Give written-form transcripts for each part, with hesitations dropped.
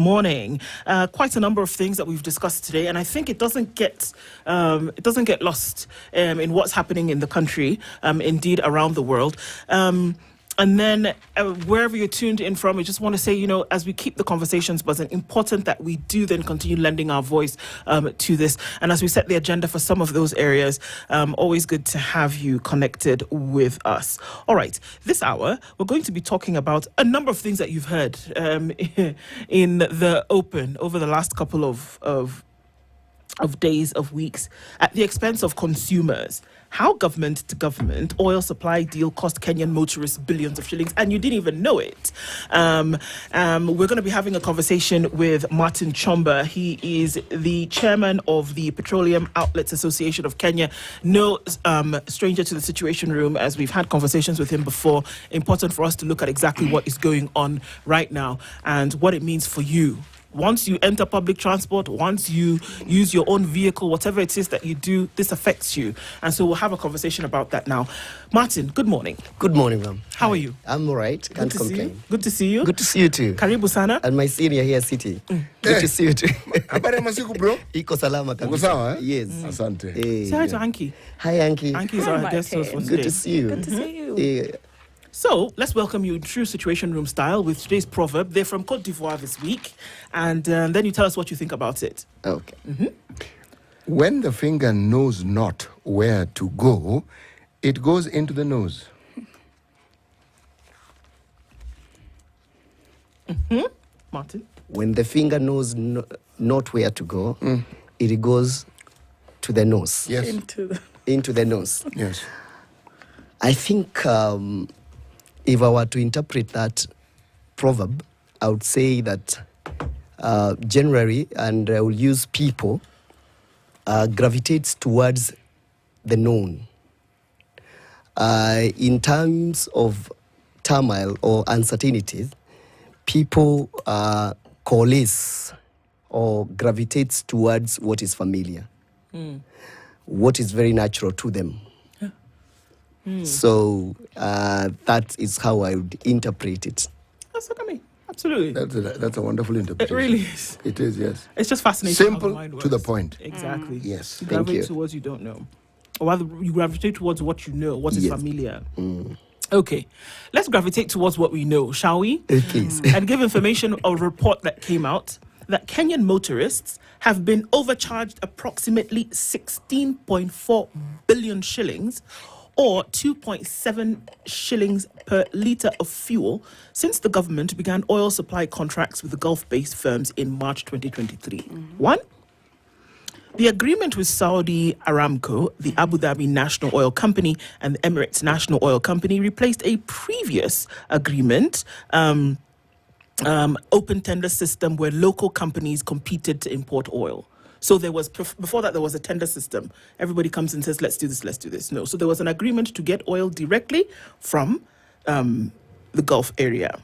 Morning. Quite a number of things that we've discussed today, and I think it doesn't get lost in what's happening in the country, indeed around the world. And then wherever you're tuned in from, I just want to say, as we keep the conversations buzzing, important that we do then continue lending our voice to this. And as we set the agenda for some of those areas, always good to have you connected with us. All right, this hour, we're going to be talking about a number of things that you've heard in the open over the last couple of days, of weeks, at the expense of consumers. How government to government oil supply deal cost Kenyan motorists billions of shillings, and you didn't even know it. We're going to be having a conversation with Martin Chomba. He is the chairman of the Petroleum Outlets Association of Kenya. No stranger to the Situation Room, as we've had conversations with him before. Important for us to look at exactly what is going on right now and what it means for you. Once you enter public transport, once you use your own vehicle, whatever it is that you do, this affects you. And so we'll have a conversation about that now. Martin, good morning. Good morning, ma'am. How are you? I'm all right. Can't complain. Good to see you. Good to see you too. Karibu sana. And my senior here, City. Good to see you too. Habari ya masiku bro? Iko salama kabisa. Uko sawa, eh? Yes. Asante. Say hi to Anki. Hi, Anki. Anki is our guest host for today. Good to see you. Good to see you. Yeah. So let's welcome you in true Situation Room style with today's proverb. They're from Côte d'Ivoire this week. And then you tell us what you think about it. Okay. When the finger knows not where to go, it goes into the nose. Martin? When the finger knows not where to go, it goes to the nose. Yes. Into the nose. Yes. I think if I were to interpret that proverb, I would say that generally, and I will use people, gravitates towards the known. In times of turmoil or uncertainties, people coalesce or gravitates towards what is familiar, what is very natural to them. So that is how I would interpret it. That's what I mean. Absolutely. That's a wonderful interpretation. It really is. It is, yes. It's just fascinating. Simple, how the mind to the works. point. Exactly. Yes. You Thank gravitate you. towards you don't know. Or rather, you gravitate towards what you know, what is Yes. familiar. Okay. Let's gravitate towards what we know, shall we? Please. And give information of a report that came out that Kenyan motorists have been overcharged approximately 16.4 billion shillings or 2.7 shillings per litre of fuel since the government began oil supply contracts with the Gulf-based firms in March 2023. One, the agreement with Saudi Aramco, the Abu Dhabi National Oil Company, and the Emirates National Oil Company replaced a previous agreement, open tender system where local companies competed to import oil. So there was, before that, there was a tender system. Everybody comes and says, let's do this. No. So there was an agreement to get oil directly from the Gulf area.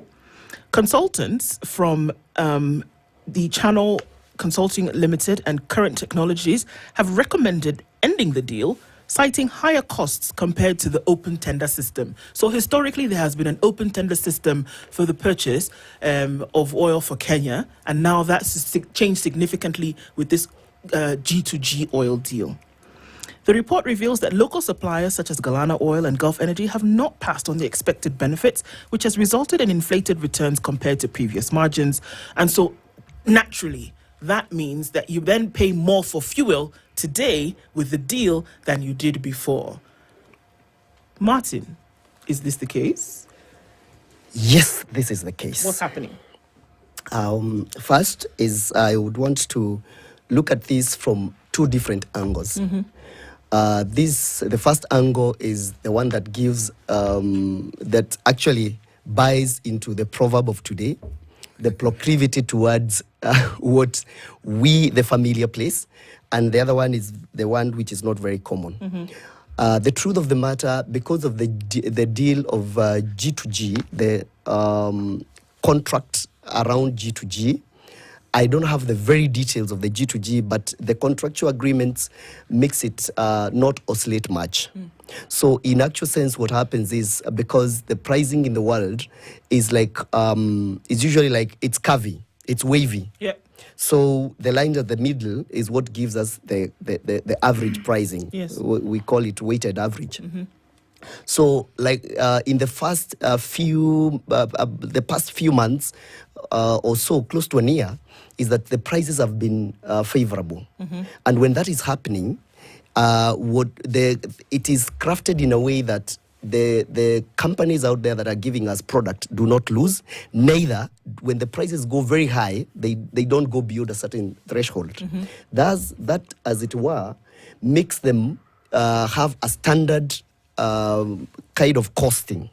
Consultants from the Channel Consulting Limited and Current Technologies have recommended ending the deal, citing higher costs compared to the open tender system. So historically, there has been an open tender system for the purchase of oil for Kenya, and now that's changed significantly with this G2G oil deal. The report reveals that local suppliers such as Galana Oil and Gulf Energy have not passed on the expected benefits, which has resulted in inflated returns compared to previous margins. And so, naturally, that means that you then pay more for fuel today with the deal than you did before. Martin, is this the case? Yes, this is the case. What's happening? First is I would want to look at this from two different angles. The first angle is the one that gives, that actually buys into the proverb of today, the proclivity towards what we, the familiar place, and the other one is the one which is not very common. The truth of the matter, because of the deal of G2G, the contract around G2G, I don't have the very details of the G2G, but the contractual agreements makes it not oscillate much. So in actual sense, what happens is because the pricing in the world is like, it's usually like it's curvy. It's wavy. Yeah. So the line at the middle is what gives us the average pricing. Yes. We call it weighted average. So, like in the past few months or so, close to a year, is that the prices have been favorable, and when that is happening, it is crafted in a way that the companies out there that are giving us product do not lose. Neither, when the prices go very high, they don't go beyond a certain threshold. Thus, that, as it were, makes them have a standard kind of costing.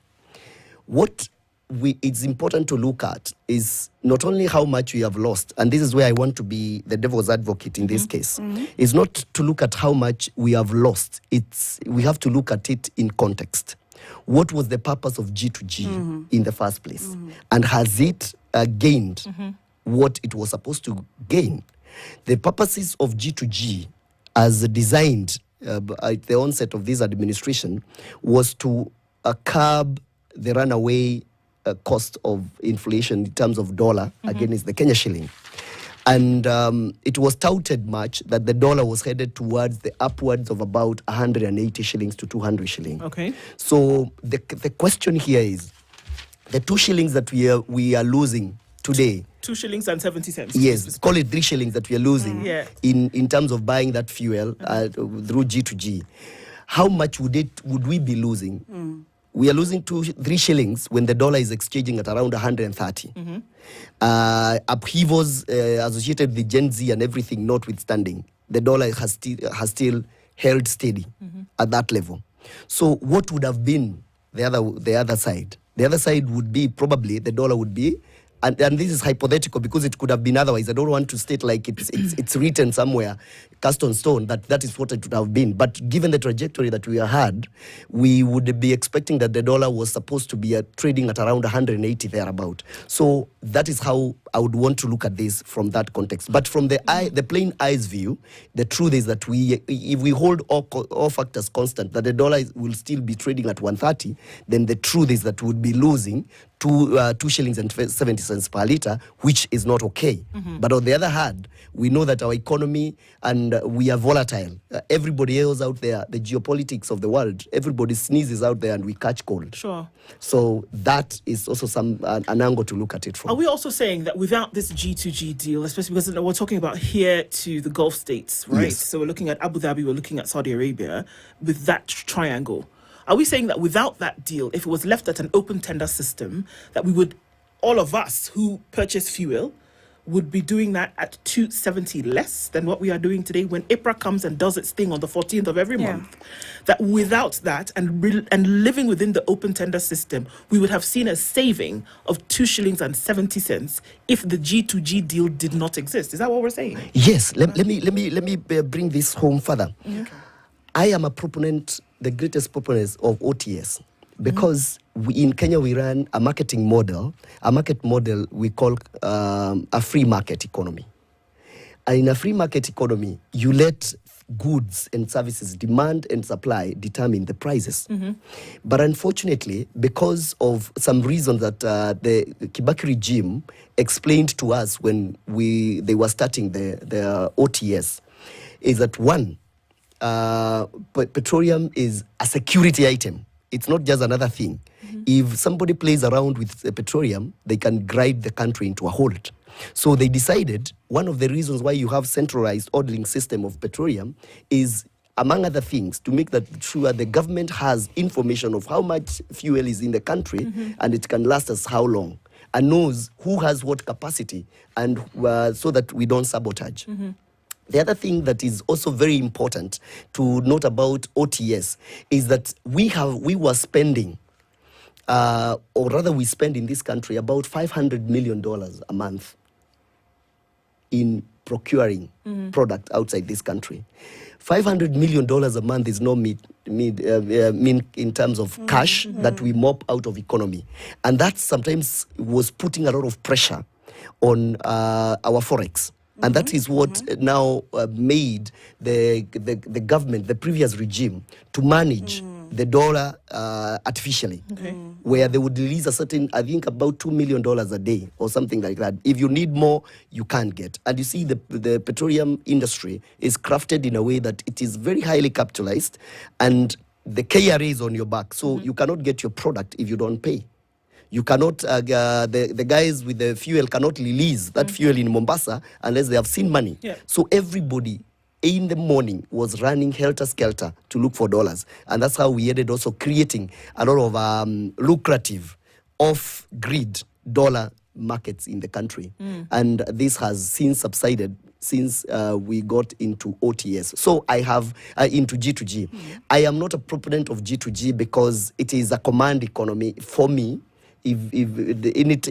What it's important to look at is not only how much we have lost, and this is where I want to be the devil's advocate in this case, is not to look at how much we have lost. We have to look at it in context. What was the purpose of G2G in the first place? And has it gained what it was supposed to gain? The purposes of G2G, as designed at the onset of this administration, was to curb the runaway cost of inflation in terms of dollar against the Kenya shilling. And it was touted much that the dollar was headed towards the upwards of about 180 shillings to 200 shillings. Okay. So the question here is, the 2 shillings that we are losing today, 2 shillings and 70 cents. yes, call it 3 shillings that we are losing in terms of buying that fuel through G2G. How much would we be losing? We are losing 3 shillings when the dollar is exchanging at around 130. Upheavals associated with the Gen Z and everything notwithstanding, the dollar has still held steady at that level. So what would have been the other side? The other side would be probably the dollar would be, and this is hypothetical because it could have been otherwise. I don't want to state like it's written somewhere, cast on stone, that is what it would have been. But given the trajectory that we had, we would be expecting that the dollar was supposed to be trading at around 180 thereabout. So that is how I would want to look at this from that context. But from the plain eyes view, the truth is that if we hold all factors constant, that the dollar will still be trading at 130, then the truth is that we would be losing 2 shillings and 70 cents per litre, which is not okay. But on the other hand, we know that our economy and we are volatile. Everybody else out there, the geopolitics of the world, everybody sneezes out there and we catch cold. Sure. So that is also an angle to look at it from. Are we also saying that without this G2G deal, especially because we're talking about here to the Gulf states, right? Yes. So we're looking at Abu Dhabi, we're looking at Saudi Arabia, with that triangle. Are we saying that without that deal, if it was left at an open tender system, that we would, all of us who purchase fuel, would be doing that at 270 less than what we are doing today when APRA comes and does its thing on the 14th of every month? That without that and living within the open tender system, we would have seen a saving of 2 shillings and 70 cents if the G2G deal did not exist. Is that what we're saying? Yes. Let me bring this home further. Okay. I am a proponent, the greatest proponent of OTS, because in Kenya we run a market model we call a free market economy. And in a free market economy, you let goods and services, demand and supply, determine the prices. But unfortunately, because of some reasons that the Kibaki regime explained to us when they were starting the OTS, is that one, petroleum is a security item. It's not just another thing. If somebody plays around with petroleum, they can grind the country into a hold. So they decided one of the reasons why you have centralized ordering system of petroleum is, among other things, to make that sure the government has information of how much fuel is in the country and it can last us how long, and knows who has what capacity, and so that we don't sabotage. The other thing that is also very important to note about OTS is that we were spending, or rather we spend in this country about $500 million a month in procuring product outside this country. $500 million a month is no mean in terms of cash that we mop out of economy. And that sometimes was putting a lot of pressure on our forex. And that is what now made the government, the previous regime, to manage the dollar artificially, where they would release a certain, I think about $2 million a day or something like that. If you need more, you can't get. And you see the petroleum industry is crafted in a way that it is very highly capitalized, and the KRA is on your back. So you cannot get your product if you don't pay. You cannot, the guys with the fuel cannot release that fuel in Mombasa unless they have seen money. Yeah. So everybody in the morning was running helter-skelter to look for dollars. And that's how we ended also creating a lot of lucrative off-grid dollar markets in the country. And this has since subsided since we got into OTS. So I have into G2G. I am not a proponent of G2G because it is a command economy for me. If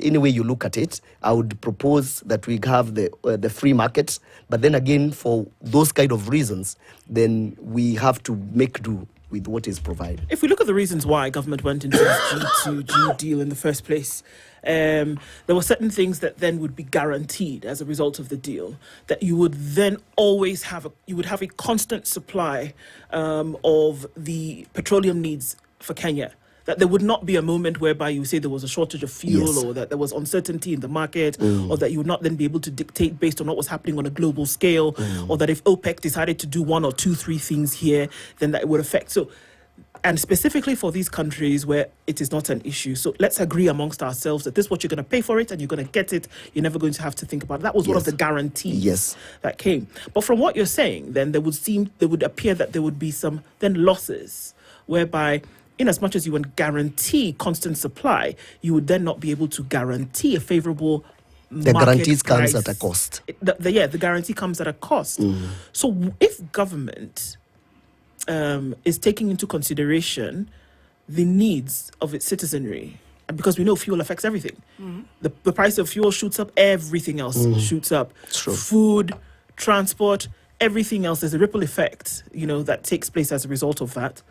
any way you look at it, I would propose that we have the free market. But then again, for those kind of reasons, then we have to make do with what is provided. If we look at the reasons why government went into this G2G deal in the first place, there were certain things that then would be guaranteed as a result of the deal, that you would then always have a constant supply of the petroleum needs for Kenya. That there would not be a moment whereby you say there was a shortage of fuel, or that there was uncertainty in the market, or that you would not then be able to dictate based on what was happening on a global scale, or that if OPEC decided to do 1 or 2, 3 things here, then that it would affect. So, and specifically for these countries where it is not an issue. So let's agree amongst ourselves that this is what you're going to pay for it and you're going to get it. You're never going to have to think about it. That was one of the guarantees that came. But from what you're saying, then there would appear that there would be some then losses whereby, in as much as you would guarantee constant supply, you would then not be able to guarantee a favorable The market guarantees price. comes at a cost. The guarantee comes at a cost. So if government is taking into consideration the needs of its citizenry, and because we know fuel affects everything, the price of fuel shoots up, everything else shoots up. True. Food, transport, everything else, there's a ripple effect, that takes place as a result of that.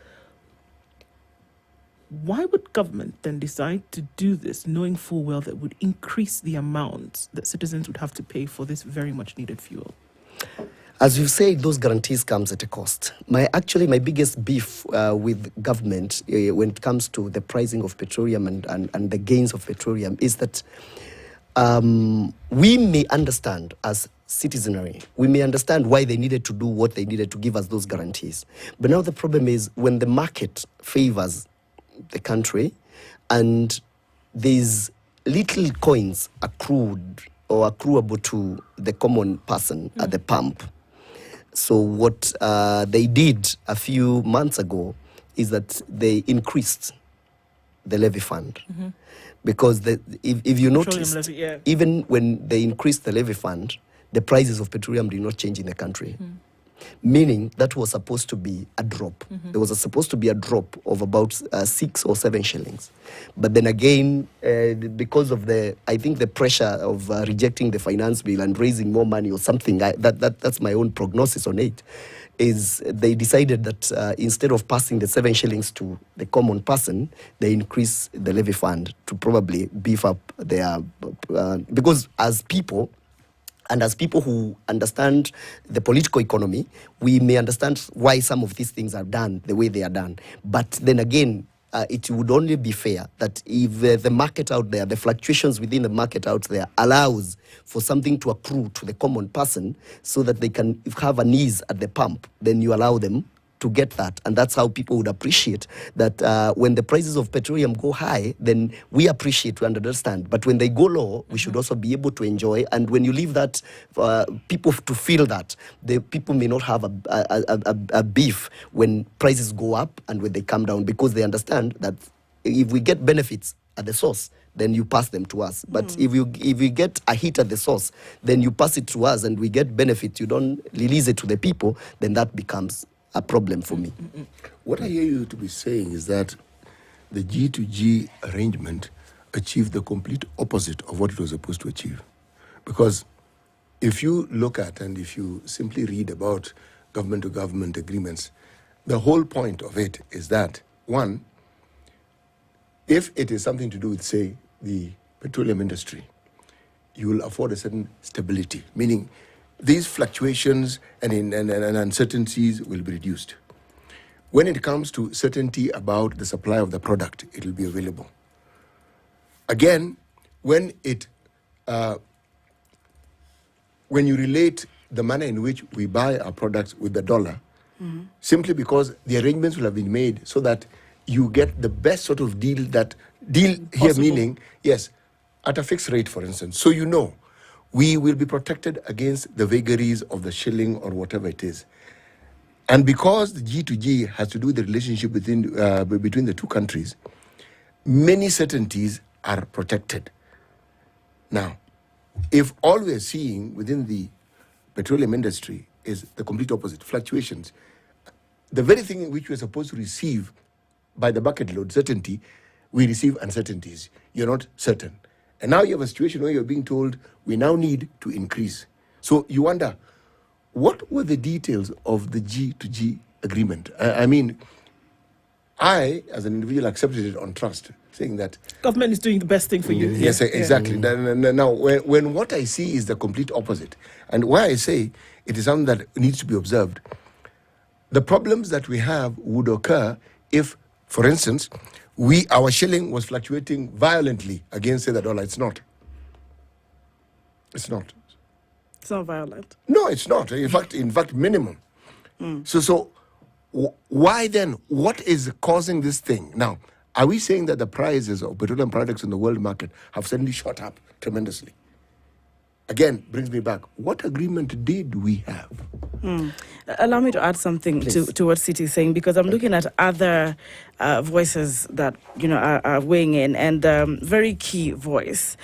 Why would government then decide to do this, knowing full well that would increase the amount that citizens would have to pay for this very much needed fuel? As you say, those guarantees comes at a cost. My biggest beef with government when it comes to the pricing of petroleum and the gains of petroleum is that we may understand as citizenry, we may understand why they needed to do what they needed to give us those guarantees. But now the problem is when the market favors the country and these little coins accrued or accruable to the common person at the pump. So what they did a few months ago is that they increased the levy fund. Because if you notice, even when they increased the levy fund, the prices of petroleum did not change in the country. Meaning that was supposed to be a drop. There was supposed to be a drop of about 6 or 7 shillings. But then again, because of the pressure of rejecting the finance bill and raising more money or something, that's my own prognosis on it, is they decided that instead of passing the 7 shillings to the common person, they increase the levy fund to probably beef up their... because as people... And as people who understand the political economy, we may understand why some of these things are done the way they are done. But then again, it would only be fair that if the market out there, the fluctuations within the market out there allows for something to accrue to the common person so that they can have an ease at the pump, then you allow them to get that. And that's how people would appreciate that when the prices of petroleum go high, then we appreciate, we understand. But when they go low, we should also be able to enjoy. And when you leave that, people to feel that, the people may not have a beef when prices go up and when they come down, because they understand that if we get benefits at the source, then you pass them to us. But if you get a hit at the source, then you pass it to us and we get benefits, you don't release it to the people, then that becomes a problem for me. What I hear you to be saying is that the G2G arrangement achieved the complete opposite of what it was supposed to achieve. Because if you look at and if you simply read about government-to-government agreements, the whole point of it is that, one, if it is something to do with, say, the petroleum industry, you will afford a certain stability, meaning these fluctuations and uncertainties will be reduced. when it comes to certainty about the supply of the product, it will be available. Again, when you relate the manner in which we buy our products with the dollar, simply because the arrangements will have been made so that you get the best sort of deal here Possible. meaning, yes, at a fixed rate, for instance. So we will be protected against the vagaries of the shilling or whatever it is. And because the G2G has to do with the relationship between the two countries, many certainties are protected. Now, if all we're seeing within the petroleum industry is the complete opposite, fluctuations, the very thing in which we're supposed to receive by the bucket load, certainty, we receive uncertainties. You're not certain. And now you have a situation where you're being told we now need to increase. So you wonder, what were the details of the G2G agreement? I mean, I, as an individual, accepted it on trust, saying that Government is doing the best thing for you. yes, exactly. Now, when what I see is the complete opposite, and why I say it is something that needs to be observed, the problems that we have would occur if, for instance, our shilling was fluctuating violently against, say, the dollar. It's not. It's not. It's not violent. No, it's not. In fact, minimum. So why then? What is causing this thing? Now, are we saying that the prices of petroleum products in the world market have suddenly shot up tremendously? Again, brings me back. What agreement did we have? Allow me to add something to what Siti is saying, because I'm looking at other voices that are weighing in, and very key voice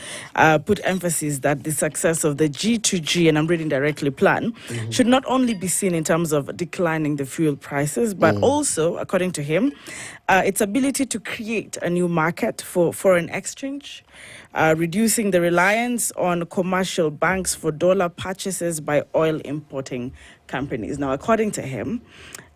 put emphasis that the success of the G2G, and I'm reading directly, plan should not only be seen in terms of declining the fuel prices, but also, according to him, its ability to create a new market for foreign exchange, reducing the reliance on commercial banks for dollar purchases by oil importing companies. Now, according to him,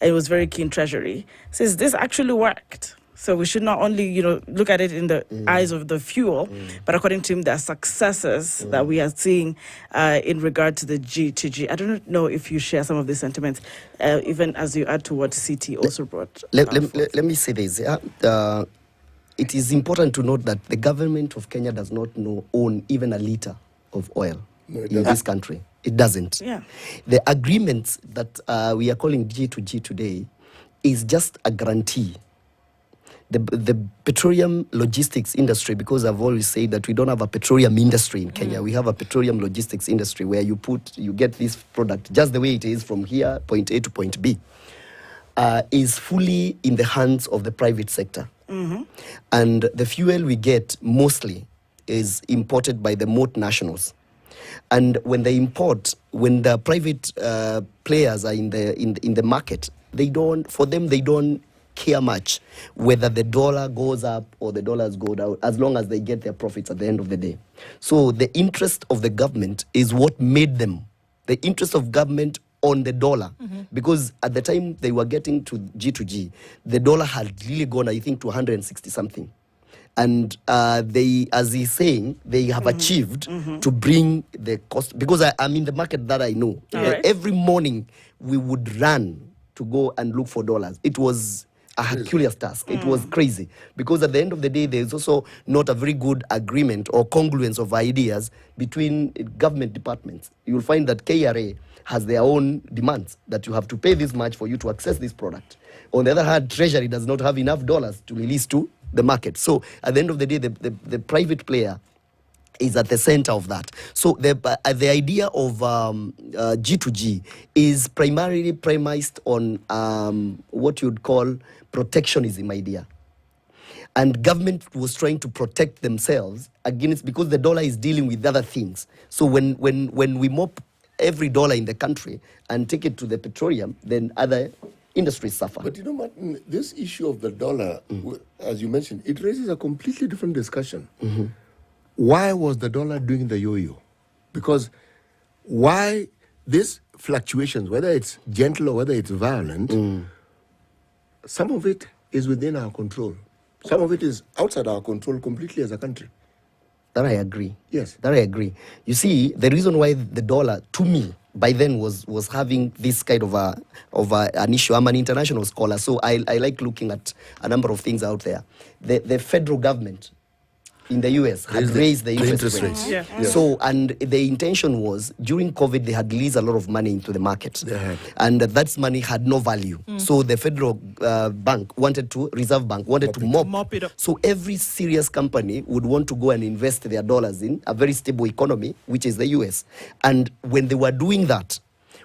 it was very keen Treasury, says this actually worked. So we should not only, look at it in the eyes of the fuel, but according to him, there are successes that we are seeing in regard to the G2G. I don't know if you share some of these sentiments, even as you add to what CT also brought. Let me say this. It is important to note that the government of Kenya does not own even a liter of oil in this country. It doesn't. Yeah. The agreements that we are calling G2G today is just a guarantee. The petroleum logistics industry, because I've always said that we don't have a petroleum industry in Kenya. We have a petroleum logistics industry where you get this product just the way it is from here, point A to point B, is fully in the hands of the private sector. And the fuel we get mostly is imported by the multinationals. And when they import, when the private players are in the market, they don't care much whether the dollar goes up or the dollars go down, as long as they get their profits at the end of the day. So the interest of the government is what made them. The interest of government on the dollar, because at the time they were getting to G2G, the dollar had really gone, I think, to 160 something. And they, as he's saying, they have achieved to bring the cost, because I'm in the market that I know. Right. Every morning we would run to go and look for dollars. It was a Herculean task. It was crazy, because at the end of the day, there's also not a very good agreement or congruence of ideas between government departments. You'll find that KRA has their own demands, that you have to pay this much for you to access this product. On the other hand, Treasury does not have enough dollars to release to the market. So at the end of the day, the private player is at the center of that. So the idea of G2G is primarily premised on what you'd call protectionism idea. And government was trying to protect themselves against, because the dollar is dealing with other things. So when we mop every dollar in the country and take it to the petroleum, then other industries suffer. But Martin, this issue of the dollar, as you mentioned, it raises a completely different discussion. Why was the dollar doing the yo-yo? Because why these fluctuations, whether it's gentle or whether it's violent, some of it is within our control. Some of it is outside our control completely as a country. That I agree. Yes. That I agree. You see, the reason why the dollar, to me, by then was having this kind of an issue. I'm an international scholar, so I like looking at a number of things out there. The federal government in the US had raised the interest rates. Yeah. So, and the intention was, during COVID, they had released a lot of money into the market. And that money had no value. So the federal bank Reserve Bank wanted to mop it up. So every serious company would want to go and invest their dollars in a very stable economy, which is the US. And when they were doing that,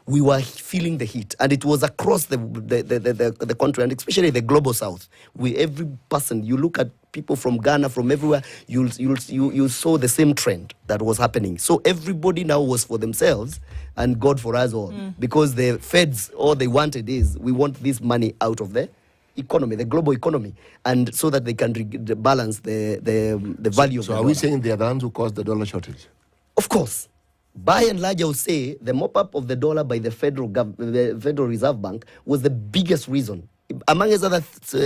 we were feeling the heat, and it was across the country, and especially the global south. Every person, you look at people from Ghana, from everywhere, you saw the same trend that was happening. So everybody now was for themselves, and God for us all, because the feds, all they wanted is, we want this money out of the economy, the global economy, and so that they can balance the value of the dollar. So are we saying they are the ones who caused the dollar shortage? Of course. By and large, I would say the mop-up of the dollar by the Federal Reserve Bank was the biggest reason. Among other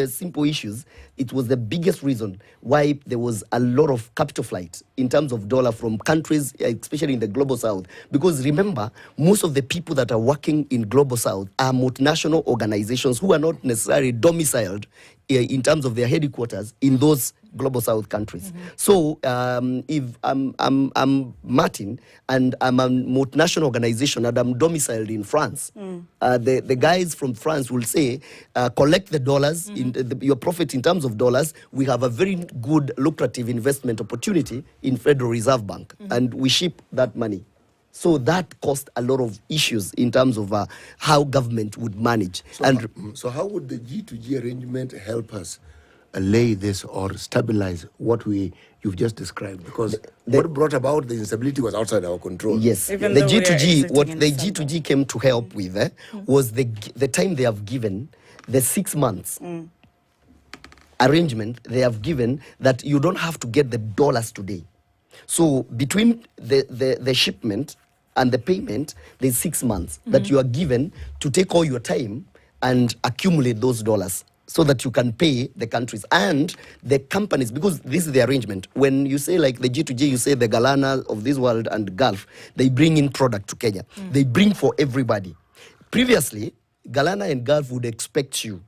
simple issues, it was the biggest reason why there was a lot of capital flight in terms of dollar from countries, especially in the global south. Because remember, most of the people that are working in global south are multinational organizations who are not necessarily domiciled in terms of their headquarters in those global south countries. So if I'm Martin and I'm a multinational organization and I'm domiciled in France, the guys from France will say, collect the dollars, your profit in terms of dollars. We have a very good lucrative investment opportunity in Federal Reserve Bank, and we ship that money. So that caused a lot of issues in terms of how government would manage. So how would the G2G arrangement help us allay this or stabilize what you've just described? Because what brought about the instability was outside our control. Yes, Even the though we are G2G, what exiting the in December. G2G came to help with was the time they have given, the 6 months arrangement they have given, that you don't have to get the dollars today. So between the shipment and the payment, there's 6 months that you are given to take all your time and accumulate those dollars, so that you can pay the countries and the companies, because this is the arrangement. When you say like the G2G, you say the Galana of this world and Gulf, they bring in product to Kenya. They bring for everybody. Previously, Galana and Gulf would expect you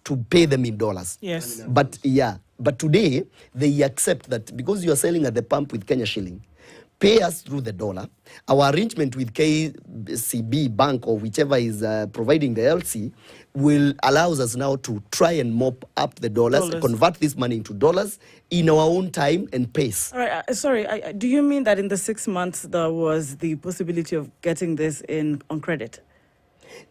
to pay them in dollars. Yes. But today, they accept that because you are selling at the pump with Kenya shilling, pay us through the dollar. Our arrangement with KCB Bank or whichever is providing the LC will allows us now to try and mop up the dollars. Convert this money into dollars in our own time and pace. All right. Sorry. Do you mean that in the 6 months there was the possibility of getting this on credit?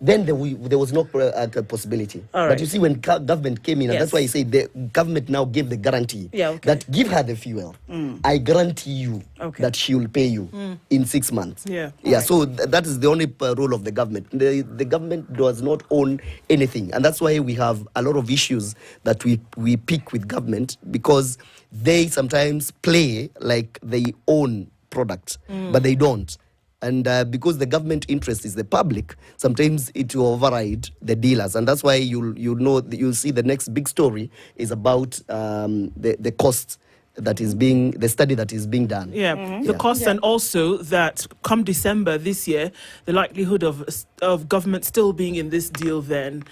Then there was no possibility. All right. But you see, when government came in, and Yes. that's why I say the government now gave the guarantee that give her the fuel. I guarantee you that she will pay you in 6 months. Yeah. Right. So that is the only role of the government. The government does not own anything. And that's why we have a lot of issues that we pick with government, because they sometimes play like they own products, but they don't. And because the government interest is the public, sometimes it will override the dealers. And that's why you'll see the next big story is about the cost that is the study that is being done. The cost, and also that come December this year, the likelihood of government still being in this deal then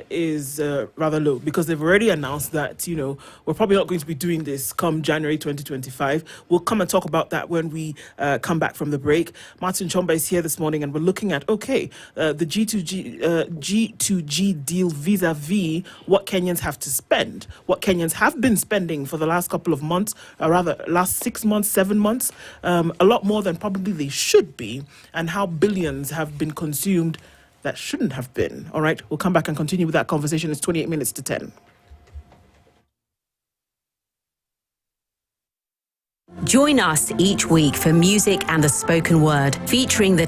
is rather low, because they've already announced that, we're probably not going to be doing this come January 2025. We'll come and talk about that when we come back from the break. Martin Chomba is here this morning, and we're looking at, the G2G deal vis-a-vis what Kenyans have to spend, what Kenyans have been spending for the last couple of months, or rather last 6 months, 7 months, a lot more than probably they should be, and how billions have been consumed that shouldn't have been. All right, we'll come back and continue with that conversation. It's 28 minutes to 10. Join us each week for music and the spoken word, featuring the